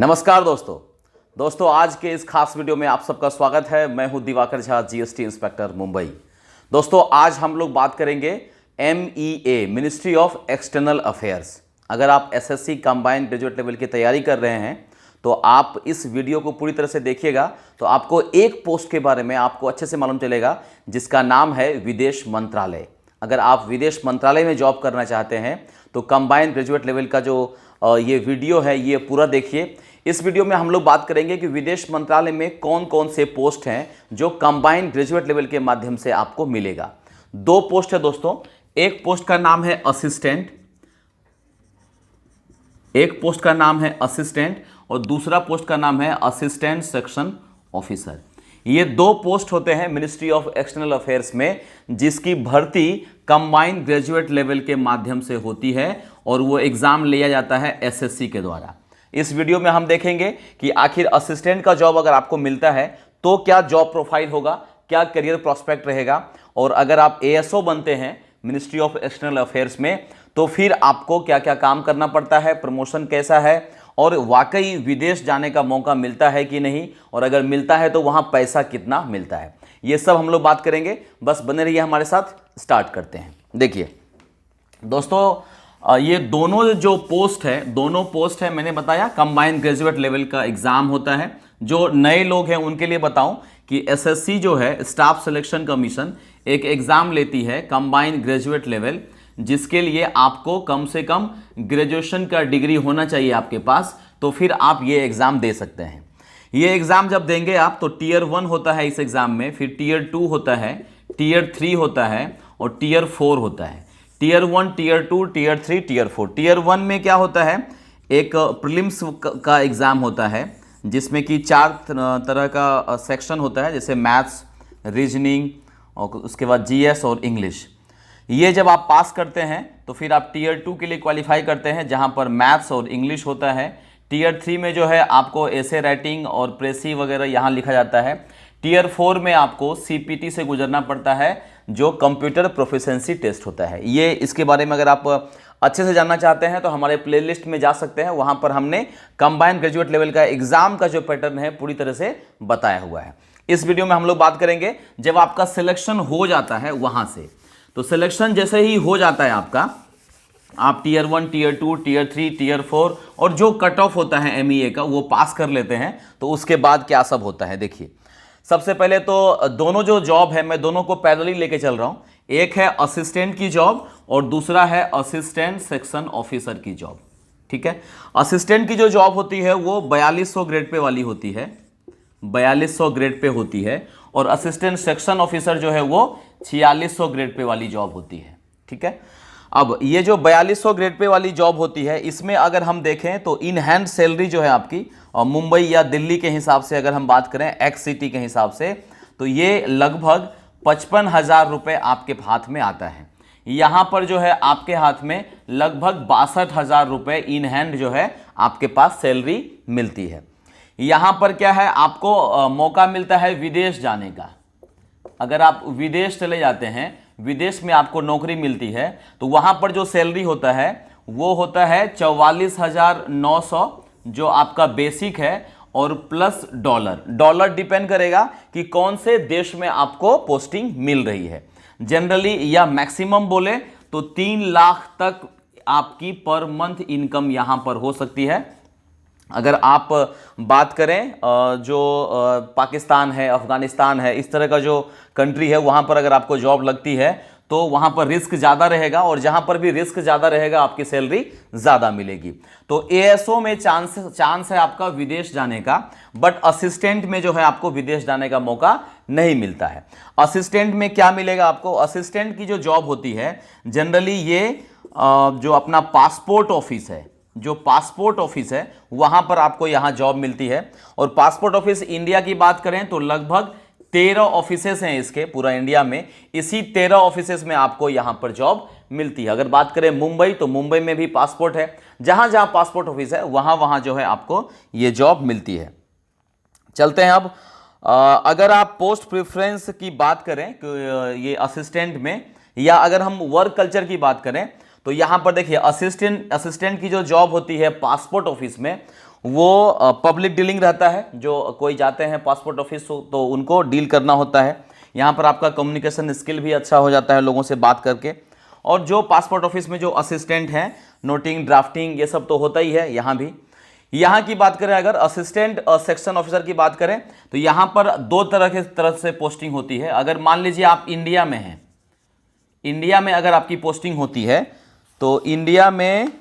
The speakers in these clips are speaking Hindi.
नमस्कार दोस्तों आज के इस खास वीडियो में आप सबका स्वागत है। मैं हूं दिवाकर झा, जीएसटी इंस्पेक्टर मुंबई। दोस्तों आज हम लोग बात करेंगे MEA ministry of external affairs. अगर आप SSC कंबाइंड ग्रेजुएट लेवल की तैयारी कर रहे हैं तो आप इस वीडियो को पूरी तरह से देखिएगा तो आपको एक पोस्ट के बारे में आपको अच्छे से मालूम चलेगा जिसका नाम है विदेश मंत्रालय। अगर आप विदेश मंत्रालय में जॉब करना चाहते हैं तो कंबाइंड ग्रेजुएट लेवल का जो ये वीडियो है ये पूरा देखिए। इस वीडियो में हम लोग बात करेंगे कि विदेश मंत्रालय में कौन कौन से पोस्ट हैं जो कंबाइंड ग्रेजुएट लेवल के माध्यम से आपको मिलेगा। दो पोस्ट है दोस्तों, एक पोस्ट का नाम है असिस्टेंट, एक पोस्ट का नाम है असिस्टेंट और दूसरा पोस्ट का नाम है असिस्टेंट सेक्शन ऑफिसर। ये दो पोस्ट होते हैं मिनिस्ट्री ऑफ एक्सटर्नल अफेयर्स में जिसकी भर्ती कंबाइंड ग्रेजुएट लेवल के माध्यम से होती है और वो एग्जाम लिया जाता है SSC के द्वारा। इस वीडियो में हम देखेंगे कि आखिर असिस्टेंट का जॉब अगर आपको मिलता है तो क्या जॉब प्रोफाइल होगा, क्या करियर प्रोस्पेक्ट रहेगा, और अगर आप ASO बनते हैं मिनिस्ट्री ऑफ एक्सटर्नल अफेयर्स में तो फिर आपको क्या क्या काम करना पड़ता है, प्रमोशन कैसा है और वाकई विदेश जाने का मौका मिलता है कि नहीं, और अगर मिलता है तो वहाँ पैसा कितना मिलता है। ये सब हम लोग बात करेंगे, बस बने रहिए हमारे साथ। स्टार्ट करते हैं। देखिए दोस्तों ये दोनों जो पोस्ट है, दोनों पोस्ट है मैंने बताया कंबाइंड ग्रेजुएट लेवल का एग्जाम होता है। जो नए लोग हैं उनके लिए बताऊं कि SSC जो है स्टाफ सिलेक्शन कमीशन एक एग्जाम लेती है कंबाइंड ग्रेजुएट लेवल जिसके लिए आपको कम से कम ग्रेजुएशन का डिग्री होना चाहिए आपके पास, तो फिर आप ये एग्ज़ाम दे सकते हैं। ये एग्ज़ाम जब देंगे आप तो Tier 1 होता है इस एग्ज़ाम में, फिर Tier 2 होता है, Tier 3 होता है और Tier 4 होता है। Tier 1, Tier 2, Tier 3, Tier 4। Tier 1 में क्या होता है, एक प्रीलिम्स का एग्ज़ाम होता है जिसमें कि 4 तरह का सेक्शन होता है, जैसे मैथ्स, रीजनिंग और उसके बाद GS और इंग्लिश। ये जब आप पास करते हैं तो फिर आप Tier 2 के लिए क्वालिफाई करते हैं जहां पर मैथ्स और इंग्लिश होता है। Tier 3 में जो है आपको एसे राइटिंग और प्रेसी वगैरह यहाँ लिखा जाता है। Tier 4 में आपको CPT से गुजरना पड़ता है जो कंप्यूटर प्रोफिशिएंसी टेस्ट होता है। ये इसके बारे में अगर आप अच्छे से जानना चाहते हैं तो हमारे प्लेलिस्ट में जा सकते हैं, वहाँ पर हमने कंबाइंड ग्रेजुएट लेवल का एग्ज़ाम का जो पैटर्न है पूरी तरह से बताया हुआ है। इस वीडियो में हम लोग बात करेंगे जब आपका सिलेक्शन हो जाता है वहाँ से, तो सिलेक्शन जैसे ही हो जाता है आपका, आप Tier 1, Tier 2, Tier 3, Tier 4 और जो कट ऑफ होता है MEA का वो पास कर लेते हैं तो उसके बाद क्या सब होता है। देखिए सबसे पहले तो दोनों जो जॉब है मैं दोनों को पैरेलली लेके चल रहा हूँ। एक है असिस्टेंट की जॉब और दूसरा है असिस्टेंट सेक्शन ऑफिसर की जॉब। ठीक है, असिस्टेंट की जो जॉब होती है वो 4200 ग्रेड पे वाली होती है, 4200 ग्रेड पे होती है, और असिस्टेंट सेक्शन ऑफिसर जो है वो 4600 ग्रेड पे वाली जॉब होती है। ठीक है, अब ये जो 4200 ग्रेड पे वाली जॉब होती है इसमें अगर हम देखें तो इन हैंड सैलरी जो है आपकी, और मुंबई या दिल्ली के हिसाब से अगर हम बात करें एक्स सिटी के हिसाब से, तो ये लगभग 55,000 रुपये आपके हाथ में आता है। यहाँ पर जो है आपके हाथ में लगभग 62,000 रुपये इन हैंड जो है आपके पास सैलरी मिलती है। यहाँ पर क्या है, आपको मौका मिलता है विदेश जाने का। अगर आप विदेश चले जाते हैं, विदेश में आपको नौकरी मिलती है तो वहाँ पर जो सैलरी होता है वो होता है 44,900 जो आपका बेसिक है, और प्लस डॉलर डिपेंड करेगा कि कौन से देश में आपको पोस्टिंग मिल रही है। जनरली या मैक्सिमम बोले तो 3 लाख तक आपकी पर मंथ इनकम यहाँ पर हो सकती है। अगर आप बात करें जो पाकिस्तान है, अफगानिस्तान है, इस तरह का जो कंट्री है वहाँ पर अगर आपको जॉब लगती है तो वहाँ पर रिस्क ज़्यादा रहेगा, और जहाँ पर भी रिस्क ज़्यादा रहेगा आपकी सैलरी ज़्यादा मिलेगी। तो ASO में चांस है आपका विदेश जाने का, बट असिस्टेंट में जो है आपको विदेश जाने का मौका नहीं मिलता है। असिस्टेंट में क्या मिलेगा आपको, असिस्टेंट की जो जॉब होती है जनरली ये जो अपना पासपोर्ट ऑफिस है, जो पासपोर्ट ऑफिस है वहाँ पर आपको यहाँ जॉब मिलती है। और पासपोर्ट ऑफिस इंडिया की बात करें तो लगभग 13 ऑफिसेस हैं इसके पूरा इंडिया में। इसी 13 ऑफिसेस में आपको यहाँ पर जॉब मिलती है। अगर बात करें मुंबई तो मुंबई में भी पासपोर्ट है, जहाँ जहाँ पासपोर्ट ऑफिस है वहाँ वहाँ जो है आपको ये जॉब मिलती है। चलते हैं अब अगर आप पोस्ट प्रेफरेंस की बात करें ये असिस्टेंट में, या अगर हम वर्क कल्चर की बात करें तो यहाँ पर देखिए असिस्टेंट की जो जॉब होती है पासपोर्ट ऑफिस में वो पब्लिक डीलिंग रहता है, जो कोई जाते हैं पासपोर्ट ऑफिस तो उनको डील करना होता है। यहाँ पर आपका कम्युनिकेशन स्किल भी अच्छा हो जाता है लोगों से बात करके। और जो पासपोर्ट ऑफिस में जो असिस्टेंट हैं, नोटिंग, ड्राफ्टिंग, ये सब तो होता ही है यहाँ भी। यहाँ की बात करें, अगर असिस्टेंट सेक्शन ऑफिसर की बात करें तो यहाँ पर दो तरह से पोस्टिंग होती है। अगर मान लीजिए आप इंडिया में हैं, इंडिया में अगर आपकी पोस्टिंग होती है तो इंडिया में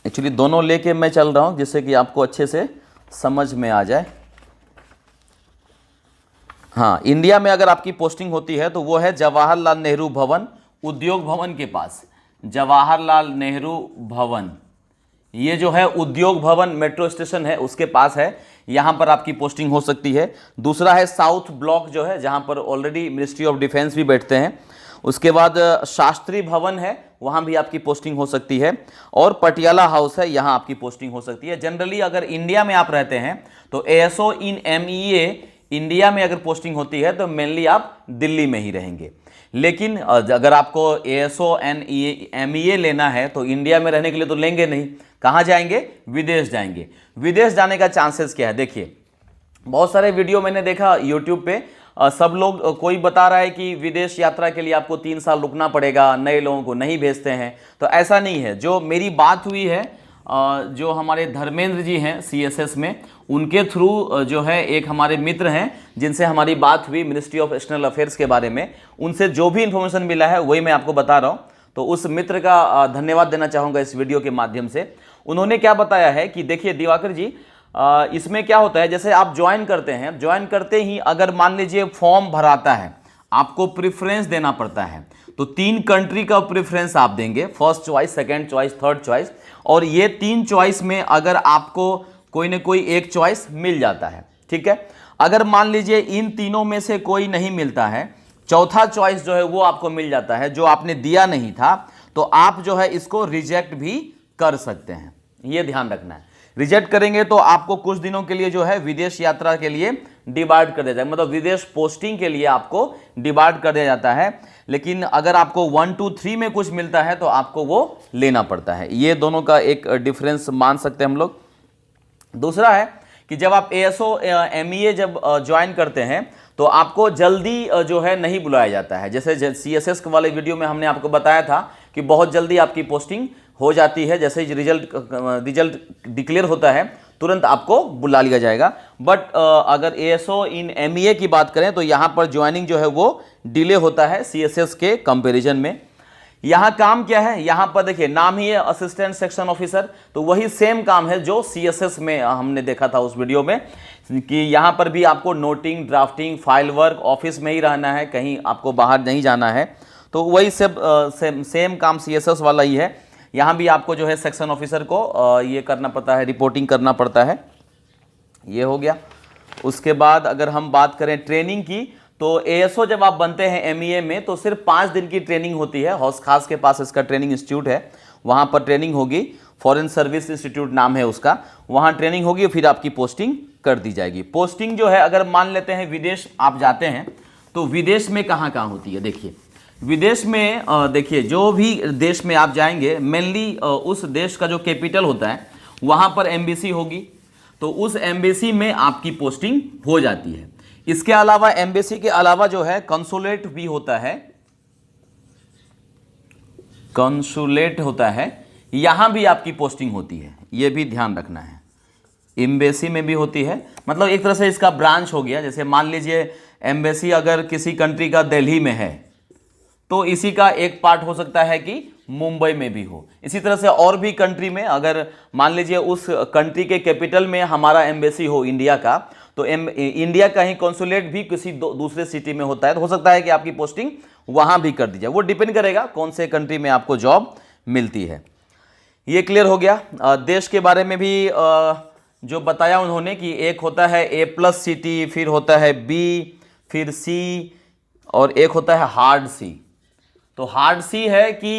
एक्चुअली दोनों लेके मैं चल रहा हूँ जिससे कि आपको अच्छे से समझ में आ जाए। हाँ, इंडिया में अगर आपकी पोस्टिंग होती है तो वो है जवाहरलाल नेहरू भवन, उद्योग भवन के पास। जवाहरलाल नेहरू भवन, ये जो है उद्योग भवन मेट्रो स्टेशन है उसके पास है, यहाँ पर आपकी पोस्टिंग हो सकती है। दूसरा है साउथ ब्लॉक जो है, जहाँ पर ऑलरेडी मिनिस्ट्री ऑफ डिफेंस भी बैठते हैं। उसके बाद शास्त्री भवन है, वहाँ भी आपकी पोस्टिंग हो सकती है। और पटियाला हाउस है, यहाँ आपकी पोस्टिंग हो सकती है। जनरली अगर इंडिया में आप रहते हैं तो ASO इन MEA इंडिया में अगर पोस्टिंग होती है तो मेनली आप दिल्ली में ही रहेंगे। लेकिन अगर आपको ASO MEA लेना है तो इंडिया में रहने के लिए तो लेंगे नहीं, कहाँ जाएंगे? विदेश जाएंगे। विदेश जाने का चांसेस क्या है? देखिए, बहुत सारे वीडियो मैंने देखा यूट्यूब पे, सब लोग कोई बता रहा है कि विदेश यात्रा के लिए आपको 3 साल रुकना पड़ेगा, नए लोगों को नहीं भेजते हैं। तो ऐसा नहीं है। जो मेरी बात हुई है, जो हमारे धर्मेंद्र जी हैं CSS में, उनके थ्रू जो है एक हमारे मित्र हैं जिनसे हमारी बात हुई मिनिस्ट्री ऑफ एक्सटर्नल अफेयर्स के बारे में, उनसे जो भी इन्फॉर्मेशन मिला है वही मैं आपको बता रहा हूँ। तो उस मित्र का धन्यवाद देना चाहूँगा इस वीडियो के माध्यम से। उन्होंने क्या बताया है कि देखिए दिवाकर जी, इसमें क्या होता है, जैसे आप ज्वाइन करते हैं, ज्वाइन करते ही अगर मान लीजिए फॉर्म भराता है, आपको प्रेफरेंस देना पड़ता है। तो 3 कंट्री का प्रेफरेंस आप देंगे, first choice, second choice, third choice. और ये 3 चॉइस में अगर आपको कोई ना कोई एक चॉइस मिल जाता है, ठीक है। अगर मान लीजिए इन तीनों में से कोई नहीं मिलता है, चौथा चॉइस जो है वो आपको मिल जाता है जो आपने दिया नहीं था, तो आप जो है इसको रिजेक्ट भी कर सकते हैं। ये ध्यान रखना है। रिजेक्ट करेंगे तो आपको कुछ दिनों के लिए जो है विदेश यात्रा के लिए डिबार्ड कर दिया जाएगा, मतलब विदेश पोस्टिंग के लिए आपको डिबार्ड कर दिया जाता है। लेकिन अगर आपको 1, 2, 3 में कुछ मिलता है तो आपको वो लेना पड़ता है। ये दोनों का एक डिफरेंस मान सकते हैं हम लोग। दूसरा है कि जब आप ASO MEA जब ज्वाइन करते हैं तो आपको जल्दी जो है नहीं बुलाया जाता है। जैसे CSS वाले वीडियो में हमने आपको बताया था कि बहुत जल्दी आपकी पोस्टिंग हो जाती है, जैसे ही रिजल्ट डिक्लेयर होता है तुरंत आपको बुला लिया जाएगा। बट अगर ASO इन MEA की बात करें तो यहाँ पर ज्वाइनिंग जो है वो डिले होता है CSS के कंपैरिजन में। यहाँ काम क्या है, यहाँ पर देखिए नाम ही है असिस्टेंट सेक्शन ऑफिसर, तो वही सेम काम है जो CSS में हमने देखा था उस वीडियो में, कि यहाँ पर भी आपको noting, drafting, file work, office में ही रहना है, कहीं आपको बाहर नहीं जाना है। तो वही सब सेम काम CSS वाला ही है। यहाँ भी आपको जो है सेक्शन ऑफिसर को ये करना पड़ता है, रिपोर्टिंग करना पड़ता है। ये हो गया। उसके बाद अगर हम बात करें ट्रेनिंग की, तो ASO जब आप बनते हैं MEA में तो सिर्फ 5 दिन की ट्रेनिंग होती है। हौस खास के पास इसका ट्रेनिंग इंस्टीट्यूट है, वहाँ पर ट्रेनिंग होगी। फॉरेन सर्विस इंस्टीट्यूट नाम है उसका, वहाँ ट्रेनिंग होगी, फिर आपकी पोस्टिंग कर दी जाएगी। पोस्टिंग जो है, अगर मान लेते हैं विदेश आप जाते हैं तो विदेश में कहाँ कहाँ होती है? देखिए विदेश में देखिए जो भी देश में आप जाएंगे, मेनली उस देश का जो कैपिटल होता है वहाँ पर एम्बेसी होगी, तो उस एम्बेसी में आपकी पोस्टिंग हो जाती है। इसके अलावा एम्बेसी के अलावा जो है कंसुलेट भी होता है, कंसुलेट होता है, यहाँ भी आपकी पोस्टिंग होती है। ये भी ध्यान रखना है। एम्बेसी में भी होती है, मतलब एक तरह से इसका ब्रांच हो गया। जैसे मान लीजिए एम्बेसी अगर किसी कंट्री का दिल्ली में है तो इसी का एक पार्ट हो सकता है कि मुंबई में भी हो। इसी तरह से और भी कंट्री में, अगर मान लीजिए उस कंट्री के कैपिटल में हमारा एम्बेसी हो इंडिया का, तो इंडिया का ही कॉन्सुलेट भी किसी दूसरे सिटी में होता है, तो हो सकता है कि आपकी पोस्टिंग वहाँ भी कर दी जाए। वो डिपेंड करेगा कौन से कंट्री में आपको जॉब मिलती है। ये क्लियर हो गया। देश के बारे में भी जो बताया उन्होंने कि एक होता है A+ सिटी, फिर होता है B, फिर C, और एक होता है हार्ड C। तो हार्ड C है कि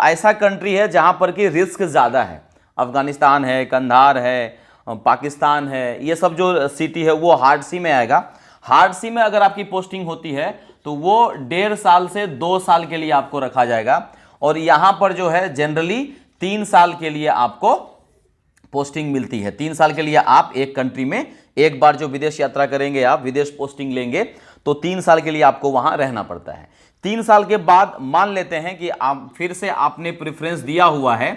ऐसा कंट्री है जहाँ पर कि रिस्क ज़्यादा है। अफगानिस्तान है, कंधार है, पाकिस्तान है, ये सब जो सिटी है वो हार्ड C में आएगा। हार्ड C में अगर आपकी पोस्टिंग होती है तो वो 1.5 साल से 2 साल के लिए आपको रखा जाएगा, और यहाँ पर जो है जनरली 3 साल के लिए आपको पोस्टिंग मिलती है। 3 साल के लिए आप एक कंट्री में, एक बार जो विदेश यात्रा करेंगे, आप विदेश पोस्टिंग लेंगे तो 3 साल के लिए आपको वहां रहना पड़ता है। 3 साल के बाद मान लेते हैं कि आप फिर से आपने प्रेफरेंस दिया हुआ है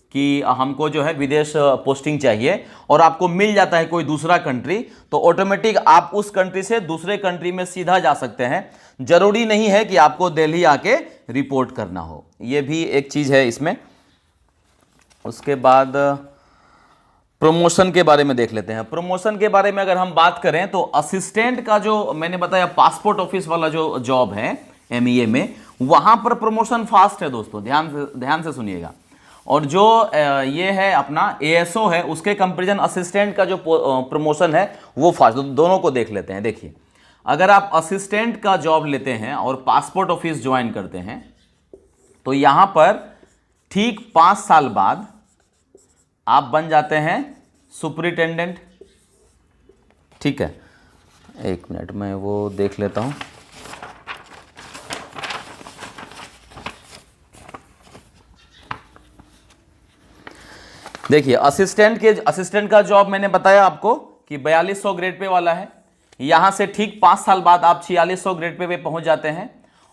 कि हमको जो है विदेश पोस्टिंग चाहिए और आपको मिल जाता है कोई दूसरा कंट्री, तो ऑटोमेटिक आप उस कंट्री से दूसरे कंट्री में सीधा जा सकते हैं। जरूरी नहीं है कि आपको दिल्ली आके रिपोर्ट करना हो, यह भी एक चीज है इसमें। उसके बाद प्रमोशन के बारे में देख लेते हैं। प्रमोशन के बारे में अगर हम बात करें तो असिस्टेंट का जो मैंने बताया पासपोर्ट ऑफिस वाला जो जॉब है एमईए में, वहां पर प्रमोशन फास्ट है दोस्तों, ध्यान से सुनिएगा। और जो ये है अपना एएसओ है, उसके कंपैरिजन असिस्टेंट का जो प्रमोशन है वो फास्ट। दोनों को देख लेते हैं। देखिए, अगर आप असिस्टेंट का जॉब लेते हैं और पासपोर्ट ऑफिस ज्वाइन करते हैं तो यहां पर ठीक 5 साल बाद आप बन जाते हैं सुपरिटेंडेंट। ठीक है, 1 मिनट में वो देख लेता हूं। देखिए, असिस्टेंट का जॉब मैंने बताया आपको कि 4200 ग्रेड पे वाला है। यहां से ठीक 5 साल बाद आप 4600 ग्रेड पे पहुंच जाते हैं।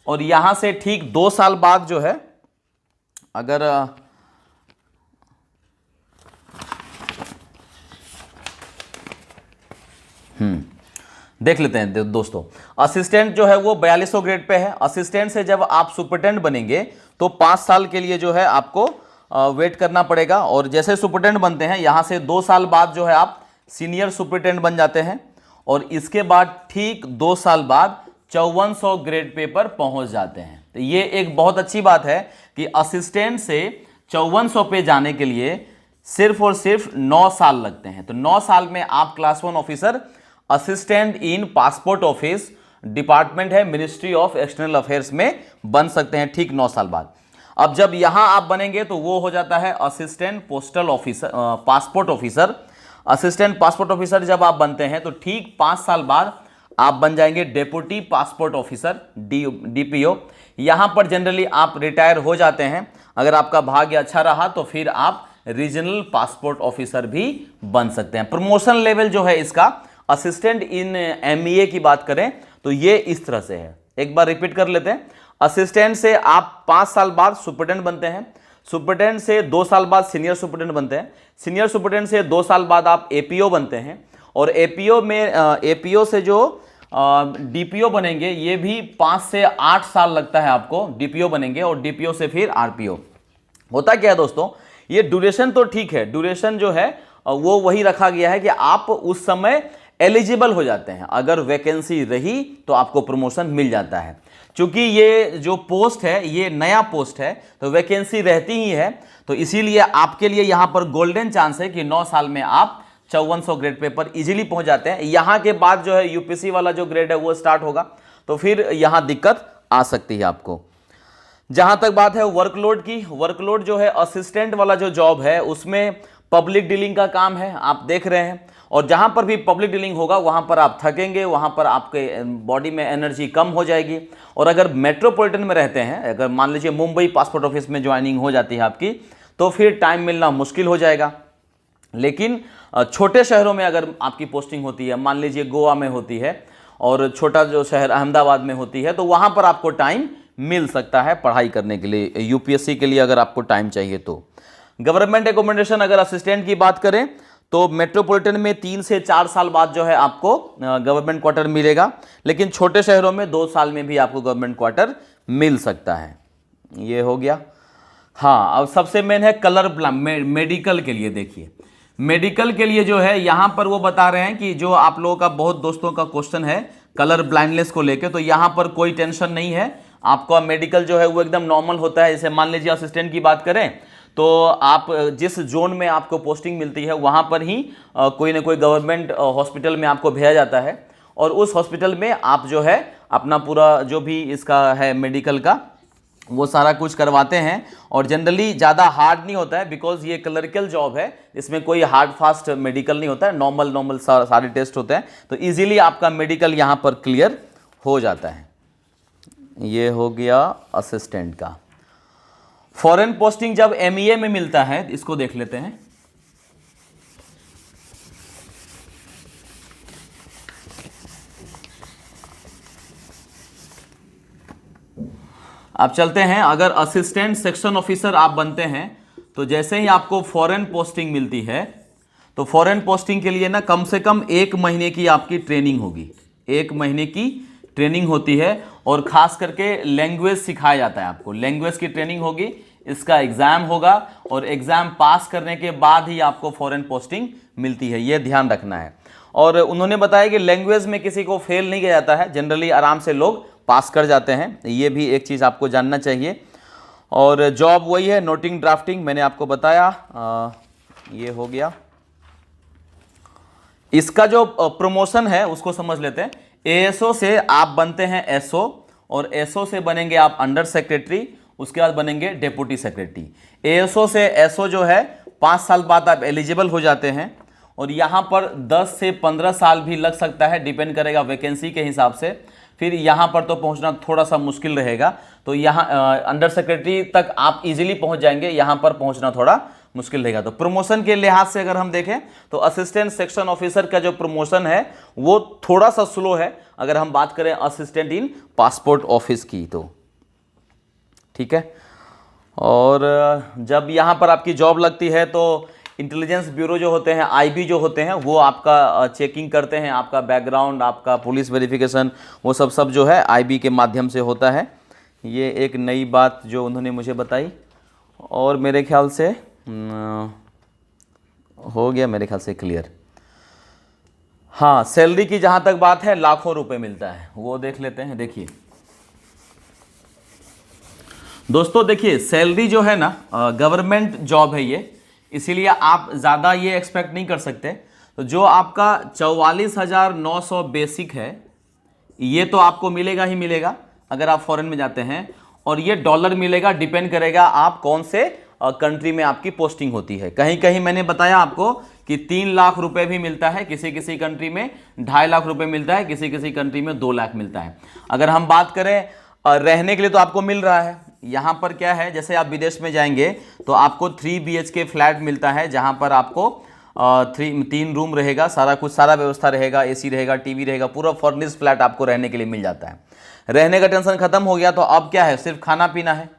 और यहां से ठीक 2 साल बाद जो है, अगर देख लेते हैं दोस्तों, असिस्टेंट जो है वो 4200 ग्रेड पे है। असिस्टेंट से जब आप सुपरिटेंडेंट बनेंगे तो 5 साल के लिए जो है आपको वेट करना पड़ेगा। और जैसे सुपरिटेंडेंट बनते हैं, यहां से 2 साल बाद जो है आप सीनियर सुपरिटेंडेंट बन जाते हैं। और इसके बाद ठीक 2 साल बाद 5400 ग्रेड पे पर पहुंच जाते हैं। तो ये एक बहुत अच्छी बात है कि असिस्टेंट से 5400 पे जाने के लिए सिर्फ और सिर्फ 9 साल लगते हैं। तो 9 साल में आप class 1 officer assistant in passport office, department है मिनिस्ट्री ऑफ एक्सटर्नल अफेयर्स में, बन सकते हैं ठीक 9 साल बाद। अब जब यहां आप बनेंगे तो वो हो जाता है assistant postal officer, passport officer. Assistant passport officer जब आप बनते हैं तो ठीक 5 साल बाद आप बन जाएंगे डेप्यूटी पासपोर्ट ऑफिसर, डीपीओ। यहां पर जनरली आप रिटायर हो जाते हैं। अगर आपका भाग्य अच्छा रहा तो फिर आप रीजनल पासपोर्ट ऑफिसर भी बन सकते हैं। प्रमोशन लेवल जो है इसका, असिस्टेंट इन एमईए की बात करें तो ये इस तरह से है। एक बार रिपीट कर लेते हैं। असिस्टेंट से आप 5 साल बाद सुपरिटेंडेंट बनते हैं। सुपरिटेंडेंट से 2 साल बाद सीनियर सुपरिटेंडेंट बनते हैं। सीनियर सुपरिटेंडेंट से 2 साल बाद आप एपीओ बनते हैं। और एपीओ से जो डीपीओ बनेंगे, ये भी 5 से 8 साल लगता है आपको, डीपीओ बनेंगे। और डीपीओ से फिर आरपीओ। होता क्या है दोस्तों, ये ड्यूरेशन तो ठीक है, ड्यूरेशन जो है वो वही रखा गया है कि आप उस समय एलिजिबल हो जाते हैं। अगर वैकेंसी रही तो आपको प्रमोशन मिल जाता है। क्योंकि ये जो पोस्ट है ये नया पोस्ट है तो वैकेंसी रहती ही है, तो इसीलिए आपके लिए यहां पर गोल्डन चांस है कि 9 साल में आप 5400 ग्रेड पे पर इजीली पहुंच जाते हैं। यहां के बाद जो है यूपीसी वाला जो ग्रेड है वो स्टार्ट होगा, तो फिर यहां दिक्कत आ सकती है आपको। जहां तक बात है वर्कलोड की, वर्कलोड जो है असिस्टेंट वाला जो जॉब है उसमें पब्लिक डीलिंग का काम है, आप देख रहे हैं। और जहां पर भी पब्लिक डीलिंग होगा वहां पर आप थकेंगे, वहां पर आपके बॉडी में एनर्जी कम हो जाएगी। और अगर मेट्रोपॉलिटन में रहते हैं, अगर मान लीजिए मुंबई पासपोर्ट ऑफिस में ज्वाइनिंग हो जाती है आपकी, तो फिर टाइम मिलना मुश्किल हो जाएगा। लेकिन छोटे शहरों में अगर आपकी पोस्टिंग होती है, मान लीजिए गोवा में होती है और छोटा जो शहर अहमदाबाद में होती है, तो वहां पर आपको टाइम मिल सकता है पढ़ाई करने के लिए, यूपीएससी के लिए अगर आपको टाइम चाहिए तो। गवर्नमेंट एकोमोडेशन अगर असिस्टेंट की बात करें तो मेट्रोपॉलिटन में 3 से 4 साल बाद जो है आपको गवर्नमेंट क्वार्टर मिलेगा। लेकिन छोटे शहरों में 2 साल में भी आपको गवर्नमेंट क्वार्टर मिल सकता है। ये हो गया। हाँ, अब सबसे मेन है कलर मेडिकल के लिए। देखिए, मेडिकल के लिए जो है यहां पर वो बता रहे हैं कि जो आप लोगों का बहुत दोस्तों का क्वेश्चन है कलर ब्लाइंडनेस को लेकर, तो यहां पर कोई टेंशन नहीं है। आपका मेडिकल जो है वो एकदम नॉर्मल होता है। जैसे मान लीजिए असिस्टेंट की बात करें तो आप जिस जोन में आपको पोस्टिंग मिलती है वहां पर ही कोई ना कोई गवर्नमेंट हॉस्पिटल में आपको भेजा जाता है। और उस हॉस्पिटल में आप जो है अपना पूरा जो भी इसका है मेडिकल का वो सारा कुछ करवाते हैं। और जनरली ज़्यादा हार्ड नहीं होता है, बिकॉज ये क्लरिकल जॉब है, इसमें कोई हार्ड फास्ट मेडिकल नहीं होता है, नॉर्मल सारे टेस्ट होते हैं, तो ईजिली आपका मेडिकल यहाँ पर क्लियर हो जाता है। ये हो गया असिस्टेंट का। फॉरेन पोस्टिंग जब एमईए में मिलता है, इसको देख लेते हैं। अब चलते हैं, अगर असिस्टेंट सेक्शन ऑफिसर आप बनते हैं तो जैसे ही आपको फॉरेन पोस्टिंग मिलती है तो फॉरेन पोस्टिंग के लिए ना कम से कम 1 महीने की आपकी ट्रेनिंग होगी, 1 महीने की ट्रेनिंग होती है और खास करके लैंग्वेज सिखाया जाता है आपको, लैंग्वेज की ट्रेनिंग होगी, इसका एग्जाम होगा और एग्जाम पास करने के बाद ही आपको फॉरेन पोस्टिंग मिलती है, ये ध्यान रखना है। और उन्होंने बताया कि लैंग्वेज में किसी को फेल नहीं किया जाता है, जनरली आराम से लोग पास कर जाते हैं, ये भी एक चीज़ आपको जानना चाहिए। और जॉब वही है, नोटिंग ड्राफ्टिंग, मैंने आपको बताया, ये हो गया। इसका जो प्रमोशन है उसको समझ लेते हैं। एएसओ से आप बनते हैं एसओ और एसओ से बनेंगे आप अंडर सेक्रेटरी, उसके बाद बनेंगे डेप्यूटी सेक्रेटरी। एएसओ से एसओ जो है 5 साल बाद आप एलिजिबल हो जाते हैं और यहाँ पर 10 से 15 साल भी लग सकता है, डिपेंड करेगा वैकेंसी के हिसाब से। फिर यहाँ पर तो पहुँचना थोड़ा सा मुश्किल रहेगा, तो यहाँ अंडर सेक्रेटरी तक आप इजीली पहुँच जाएंगे, यहाँ पर पहुँचना थोड़ा मुश्किल रहेगा। तो प्रमोशन के लिहाज से अगर हम देखें तो असिस्टेंट सेक्शन ऑफिसर का जो प्रमोशन है वो थोड़ा सा स्लो है, अगर हम बात करें असिस्टेंट इन पासपोर्ट ऑफिस की तो, ठीक है। और जब यहाँ पर आपकी जॉब लगती है तो इंटेलिजेंस ब्यूरो जो होते हैं, आईबी जो होते हैं, वो आपका चेकिंग करते हैं, आपका बैकग्राउंड, आपका पुलिस वेरिफिकेशन, वो सब जो है आईबी के माध्यम से होता है। ये एक नई बात जो उन्होंने मुझे बताई और मेरे ख्याल से हो गया, मेरे ख्याल से क्लियर। हाँ, सैलरी की जहाँ तक बात है लाखों रुपए मिलता है, वो देख लेते हैं। देखिए दोस्तों, देखिए सैलरी जो है ना, गवर्नमेंट जॉब है ये, इसीलिए आप ज़्यादा ये एक्सपेक्ट नहीं कर सकते। तो जो आपका 44,900 बेसिक है ये तो आपको मिलेगा ही मिलेगा अगर आप फॉरेन में जाते हैं, और ये डॉलर मिलेगा, डिपेंड करेगा आप कौन से कंट्री में आपकी पोस्टिंग होती है। कहीं कहीं मैंने बताया आपको कि 3 लाख रुपए भी मिलता है, किसी किसी कंट्री में 2.5 लाख रुपए मिलता है, किसी किसी कंट्री में 2 लाख मिलता है। अगर हम बात करें रहने के लिए तो आपको मिल रहा है, यहाँ पर क्या है, जैसे आप विदेश में जाएंगे तो आपको 3 BHK फ्लैट मिलता है, जहाँ पर आपको 3 रूम रहेगा, सारा कुछ, सारा व्यवस्था रहेगा, एसी रहेगा, टीवी रहेगा, पूरा फर्निश्ड फ्लैट आपको रहने के लिए मिल जाता है। रहने का टेंशन खत्म हो गया, तो अब क्या है, सिर्फ खाना पीना है,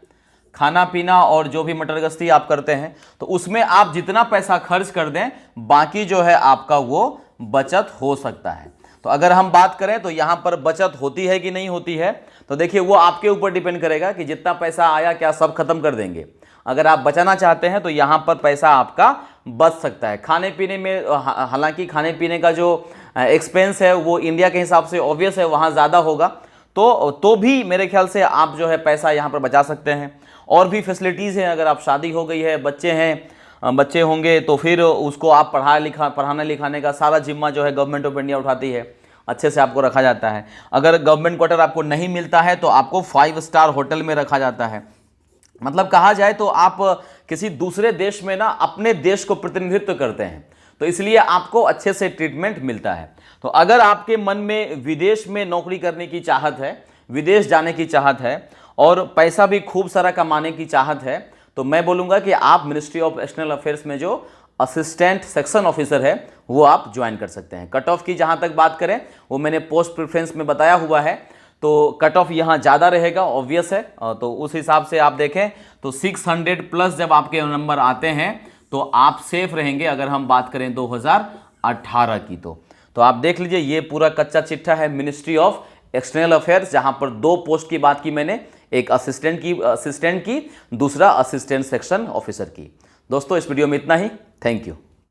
खाना पीना और जो भी मटर गश्ती आप करते हैं तो उसमें आप जितना पैसा खर्च कर दें बाकी जो है आपका वो बचत हो सकता है। तो अगर हम बात करें तो यहाँ पर बचत होती है कि नहीं होती है, तो देखिए वो आपके ऊपर डिपेंड करेगा कि जितना पैसा आया क्या सब खत्म कर देंगे। अगर आप बचाना चाहते हैं तो यहाँ पर पैसा आपका बच सकता है। खाने पीने में, हालांकि खाने पीने का जो एक्सपेंस है वो इंडिया के हिसाब से ऑब्वियस है, वहाँ ज़्यादा होगा, तो भी मेरे ख्याल से आप जो है पैसा यहाँ पर बचा सकते हैं। और भी फैसिलिटीज़ हैं, अगर आप शादी हो गई है, बच्चे हैं, बच्चे होंगे तो फिर उसको आप पढ़ाने लिखाने का सारा जिम्मा जो है गवर्नमेंट ऑफ इंडिया उठाती है, अच्छे से आपको रखा जाता है। अगर गवर्नमेंट क्वार्टर आपको नहीं मिलता है तो आपको 5 स्टार होटल में रखा जाता है। मतलब कहा जाए तो आप किसी दूसरे देश में ना अपने देश को प्रतिनिधित्व करते हैं, तो इसलिए आपको अच्छे से ट्रीटमेंट मिलता है। तो अगर आपके मन में विदेश में नौकरी करने की चाहत है, विदेश जाने की चाहत है और पैसा भी खूब सारा कमाने की चाहत है, तो मैं बोलूँगा कि आप मिनिस्ट्री ऑफ एक्सटर्नल अफेयर्स में जो असिस्टेंट सेक्शन ऑफिसर है वो आप ज्वाइन कर सकते हैं। कट ऑफ की जहाँ तक बात करें वो मैंने पोस्ट प्रेफरेंस में बताया हुआ है, तो कट ऑफ यहाँ ज़्यादा रहेगा, ऑब्वियस है। तो उस हिसाब से आप देखें तो 600 प्लस जब आपके नंबर आते हैं तो आप सेफ रहेंगे। अगर हम बात करें 2018 की तो आप देख लीजिए, ये पूरा कच्चा चिट्ठा है मिनिस्ट्री ऑफ एक्सटर्नल अफेयर्स, जहां पर 2 पोस्ट की बात की मैंने, एक असिस्टेंट की, दूसरा असिस्टेंट सेक्शन ऑफिसर की। दोस्तों इस वीडियो में इतना ही, थैंक यू।